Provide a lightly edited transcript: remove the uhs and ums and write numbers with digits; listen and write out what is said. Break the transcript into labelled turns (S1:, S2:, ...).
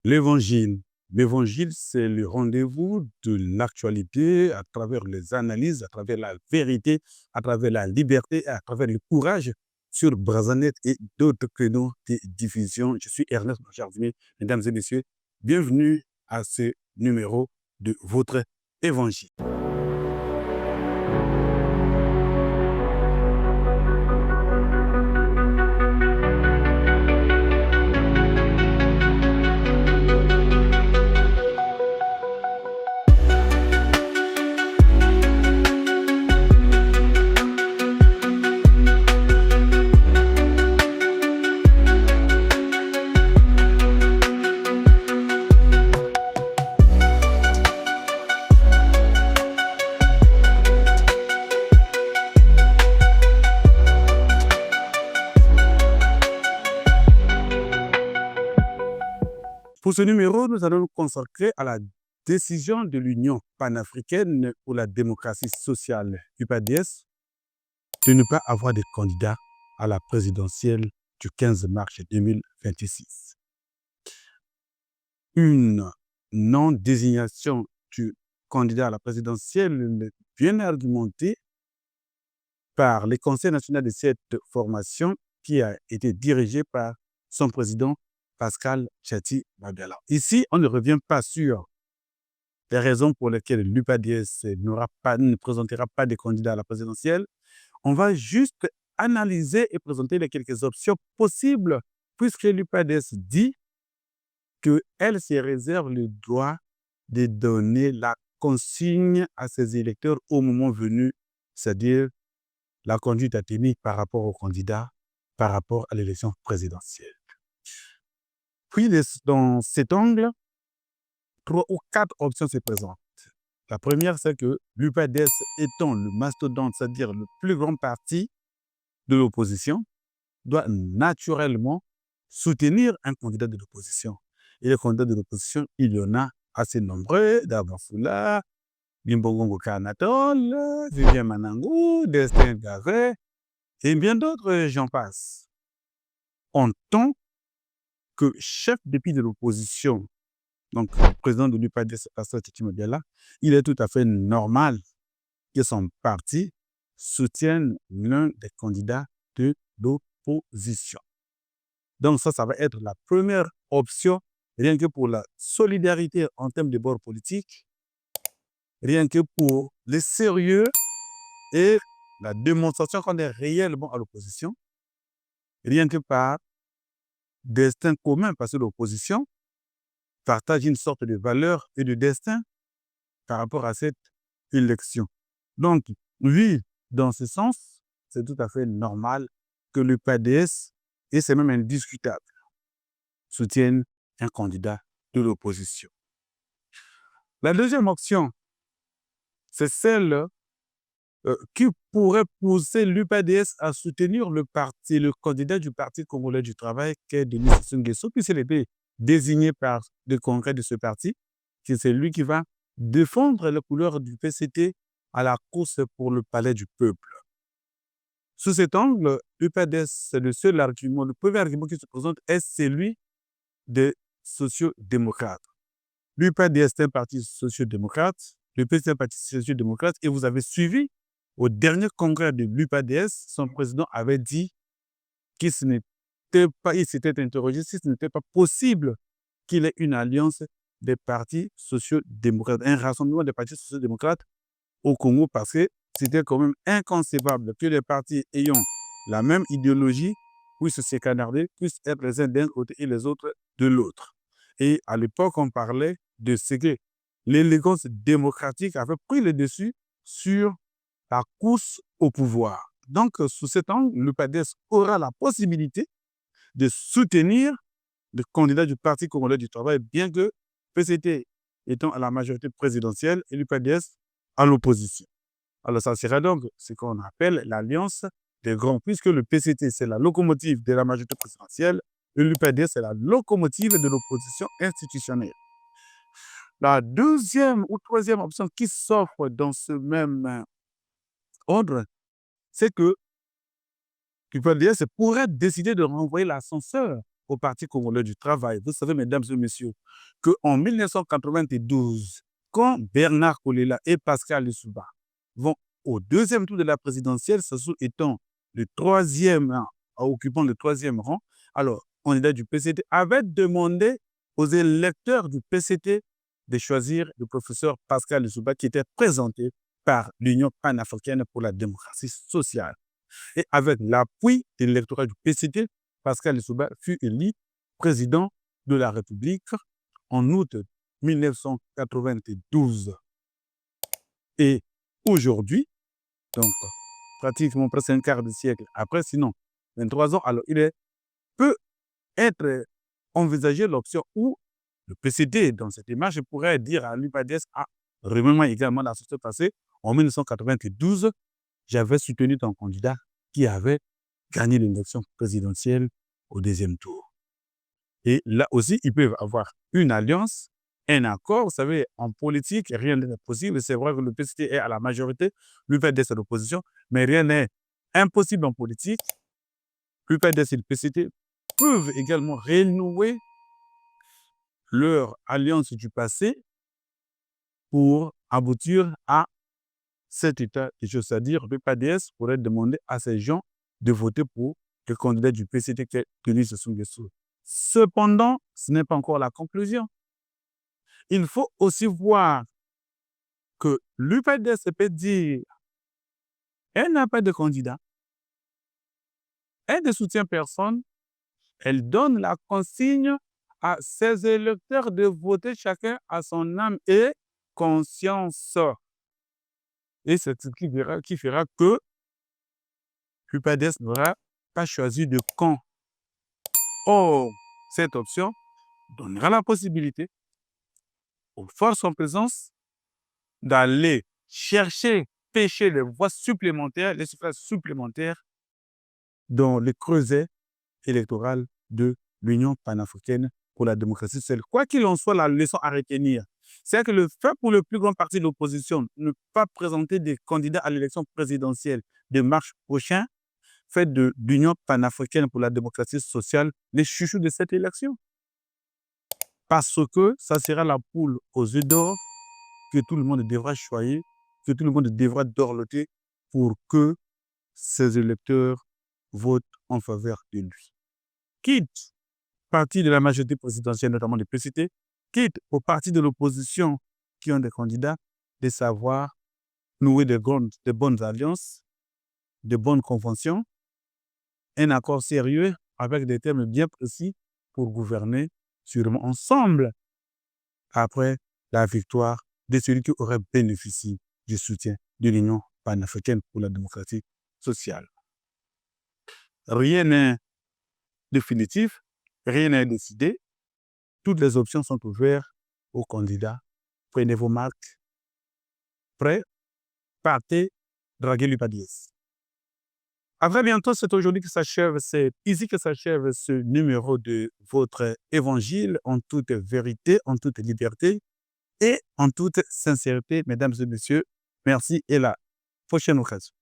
S1: L'Évangile. L'Évangile, c'est le rendez-vous de l'actualité à travers les analyses, à travers la vérité, à travers la liberté, à travers le courage sur Brazanet et d'autres créneaux de diffusion. Je suis Ernest Jardinier, mesdames et messieurs. Bienvenue à ce numéro de votre Évangile. Pour ce numéro, nous allons nous consacrer à la décision de l'Union panafricaine pour la démocratie sociale, UPADS, de ne pas avoir de candidat à la présidentielle du 15 mars 2026. Une non-désignation du candidat à la présidentielle bien argumentée par le Conseil national de cette formation qui a été dirigé par son président Pascal Tchati Babela. Ici, on ne revient pas sur les raisons pour lesquelles l'UPADS ne présentera pas de candidat à la présidentielle. On va juste analyser et présenter les quelques options possibles, puisque l'UPADS dit qu'elle se réserve le droit de donner la consigne à ses électeurs au moment venu, c'est-à-dire la conduite à tenir par rapport au candidat, par rapport à l'élection présidentielle. Puis, dans cet angle, 3 ou 4 options se présentent. La première, c'est que l'UPADS étant le mastodonte, c'est-à-dire le plus grand parti de l'opposition, doit naturellement soutenir un candidat de l'opposition. Et les candidats de l'opposition, il y en a assez nombreux, Dabafoula, Bimbogongo Karnatol, Vivien Manangou, Destin Garret, et bien d'autres, j'en passe. En tant que chef depuis de l'opposition, donc le président de l'UPADS, Pascal Tchati Babela, il est tout à fait normal que son parti soutienne l'un des candidats de l'opposition. Donc ça va être la première option, rien que pour la solidarité en termes de bord politique, rien que pour le sérieux et la démonstration qu'on est réellement à l'opposition, rien que par destin commun, parce que l'opposition partage une sorte de valeur et de destin par rapport à cette élection. Donc, oui, dans ce sens, c'est tout à fait normal que le PADS, et c'est même indiscutable, soutienne un candidat de l'opposition. La deuxième option, c'est celle qui pourrait pousser l'UPADS à soutenir le candidat du Parti congolais du travail, qui est Denis Sassou Nguesso, puisqu'il a été désigné par le congrès de ce parti, que c'est lui qui va défendre les couleurs du PCT à la course pour le palais du peuple. Sous cet angle, l'UPADS, c'est le seul argument, le premier argument qui se présente est celui des sociodémocrates. L'UPADS est un parti sociodémocrate, le PCT est un parti sociodémocrate, et vous avez suivi au dernier congrès de l'UPADS, son président avait dit qu'il s'était interrogé si ce n'était pas possible qu'il ait une alliance des partis sociodémocrates, un rassemblement des partis sociodémocrates au Congo, parce que c'était quand même inconcevable que les partis ayant la même idéologie puissent se canarder, puissent être les uns d'un côté et les autres de l'autre. Et à l'époque, on parlait de ce que l'élégance démocratique avait pris le dessus sur la course au pouvoir. Donc, sous cet angle, le PADS aura la possibilité de soutenir le candidat du Parti congolais du travail, bien que PCT étant à la majorité présidentielle et l'UPADS à l'opposition. Alors, ça sera donc ce qu'on appelle l'alliance des grands, puisque le PCT, c'est la locomotive de la majorité présidentielle et l'UPADS, c'est la locomotive de l'opposition institutionnelle. La deuxième ou troisième option qui s'offre dans ce même ordre, c'est que l'UPADS pourrait décider de renvoyer l'ascenseur au Parti congolais du travail. Vous savez, mesdames et messieurs, qu'en 1992, quand Bernard Kolela et Pascal Lissouba vont au deuxième tour de la présidentielle, Sassou étant le troisième, occupant le troisième rang, alors, candidat du PCT, avait demandé aux électeurs du PCT de choisir le professeur Pascal Lissouba, qui était présenté par l'Union panafricaine pour la démocratie sociale. Et avec l'appui de l'électorat du PCT, Pascal Lissouba fut élu président de la République en août 1992. Et aujourd'hui, donc pratiquement presque un quart de siècle après, sinon 23 ans, alors peut être envisagé l'option où le PCT, dans cette démarche, pourrait dire à l'UPADS, remets-moi également la société passée, en 1992, j'avais soutenu ton candidat qui avait gagné l'élection présidentielle au deuxième tour. Et là aussi, ils peuvent avoir une alliance, un accord. Vous savez, en politique, rien n'est possible. C'est vrai que le PCT est à la majorité, l'UPADS est à l'opposition, mais rien n'est impossible en politique. L'UPADS et le PCT peuvent également renouer leur alliance du passé pour aboutir à cet état des choses. C'est-à-dire, l'UPADS pourrait demander à ces gens de voter pour le candidat du PCT qui est tenu Sassou Nguesso. Cependant, ce n'est pas encore la conclusion. Il faut aussi voir que l'UPADS peut dire elle n'a pas de candidat, elle ne soutient personne, elle donne la consigne à ses électeurs de voter chacun à son âme et conscience. Et c'est ce qui fera que l'UPADS n'aura pas choisi de camp. Or, cette option donnera la possibilité aux forces en présence d'aller chercher, pêcher les voix supplémentaires, les suffrages supplémentaires dans le creuset électoral de l'Union panafricaine pour la démocratie sociale. Quoi qu'il en soit, la leçon à retenir, c'est que le fait pour le plus grand parti de l'opposition ne pas présenter des candidats à l'élection présidentielle de mars prochain fait de l'Union panafricaine pour la démocratie sociale les chouchous de cette élection. Parce que ça sera la poule aux œufs d'or que tout le monde devra choyer, que tout le monde devra dorloter pour que ses électeurs votent en faveur de lui. Quitte parti de la majorité présidentielle, notamment des PCT, quitte aux partis de l'opposition qui ont des candidats, de savoir nouer de bonnes alliances, de bonnes conventions, un accord sérieux avec des termes bien précis pour gouverner sûrement ensemble après la victoire de celui qui aurait bénéficié du soutien de l'Union panafricaine pour la démocratie sociale. Rien n'est définitif, rien n'est décidé. Toutes les options sont ouvertes aux candidats. Prenez vos marques. Prêts? Partez, draguez l'UPADS. À très bientôt, c'est aujourd'hui que s'achève, c'est ici que s'achève ce numéro de votre évangile en toute vérité, en toute liberté et en toute sincérité, mesdames et messieurs. Merci et la prochaine occasion.